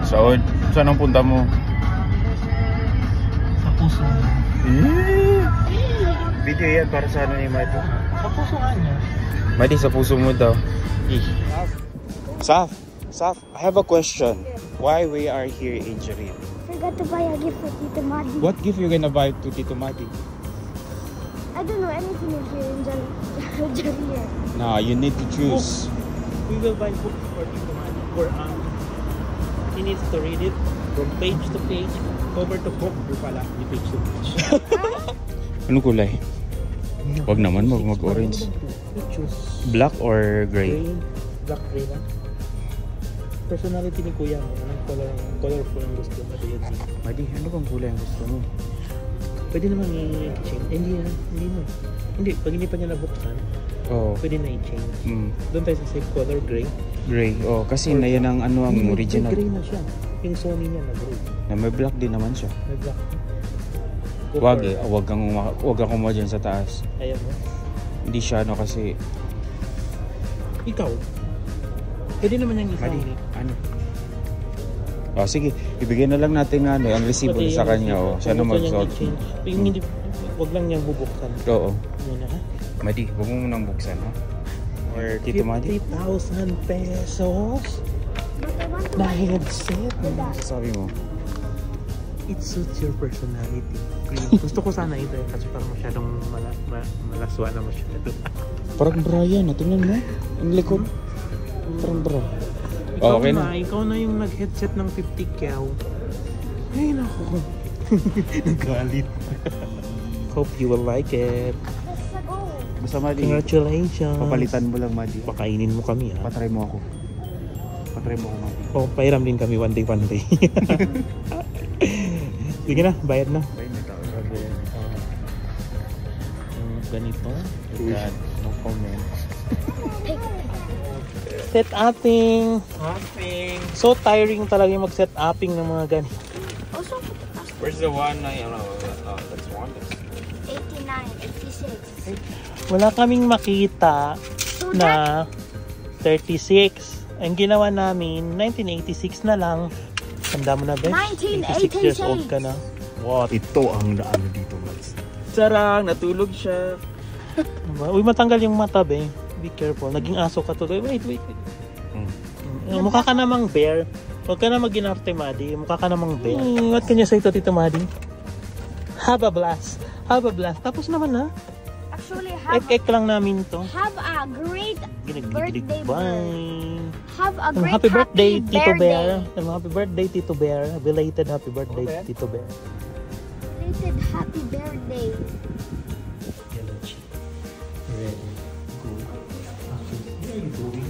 Saud, saan ang punta mo? Sa puso niya. Video yan para sa ano ni Madi? Sa puso nga niya. Madi, sa puso mo daw. Saf, I have a question. Why we are here in Jerin? Forgot to buy a gift for Tito Madi. What gift you gonna buy to Tito Madi? I don't know anything in here in Jerin. Nah, you need to choose. We will buy books for Tito Madi. For he needs to read it from page to page, cover to cover pala, di page to page. Ano kulay? Wag naman, mag-orange. Choose Black or gray? Black, gray lang. Personality ni Kuya mo, anong colorful ang gusto mo? Madi, ano bang kulay ang gusto mo? Pwede naman i-change. Hindi, pag hindi pa niya nabuksan, pwede na i-change. Doon tayo sa safe color, gray. Gray, kasi na yan ang ano ang original. Gray na siya. Yung Sony niya na gray. Na may black din naman siya. May black. Wag kang kumuha dyan sa taas. Ayaw mo? Hindi siya ano kasi. Ikaw? Pwede naman yung isang. Ano? Sige, ibigay na lang natin ang resibo sa kanya. Siya na mag-sort. Hindi, wag lang niyang bubuksan. Oo. Muna ha? Madi, huwag mo munang buksan ha? Or Tito Madi? 50,000 pesos na headset. Ano sasabi mo? It suits your personality. Gusto ko sana ito kasi parang masyadong malaswa na masyado. Parang Brian, tingnan mo. Ang likod. Parang bra. Okay na. Ikaw na yung nag-headset ng 50 kyaw. Ay naku. Nagalit. Hope you will like it. Basta Madi, congratulations. papalitan mo lang Madi. Pakainin mo kami ha. Patry mo ako. Patry mo ako Madi. Pairam din kami one day. Sige na, bayad na. Ganito. God, no comment. Set upping. So tiring talaga yung mag-set upping ng mga ganito. Also, Where's the one na that's one? 89, 86. Wala kaming makita na 36. Ang ginawa namin, 1986 na lang. Tanda mo na, Bes? 86 years old ka na. What? Ito ang ano dito, Mads. Sarang, natulog siya. Uy, matanggal yung mata, be. Be careful. Naging aso ka tuloy. Wait. Mukha ka namang bear. Huwag ka na mag-ginarte, Madi. Mukha ka namang bear. What can you say to Tito Madi? Have a blast. Have a blast. Tapos naman, ha? Actually, Ek lang namin to. have a great birthday. Bye. Have a great happy birthday, Tito Bear. Happy birthday, Tito Bear. Belated happy birthday, Tito Bear. Belated happy birthday. Yellow cheek. Red. Gold. Where are you going?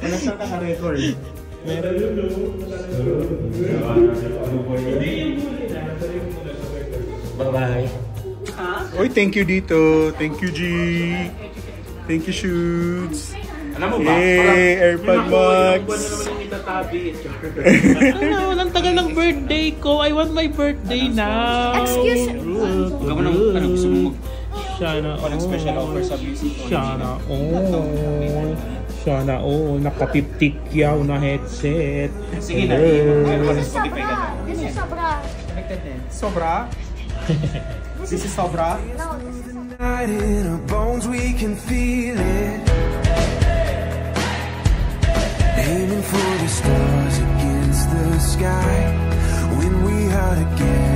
Wala siya naka-record. Bye-bye. Oy, thank you dito. Thank you, G. Thank you, Shoots. Alam mo ba? Hey, AirPod Max. tabi. Ano, ang tagal ng birthday ko. I want my birthday now. Excuse me. Gawin ng ano, gusto mo Sana mag special offer sa music. Sana Sana naka-50 na headset. Sige na. Sobra. This is sobra. Sobra? This is sobra? No, this is sobra. Night in our bones, we can feel it. Aiming for the stars against the sky. When we are together.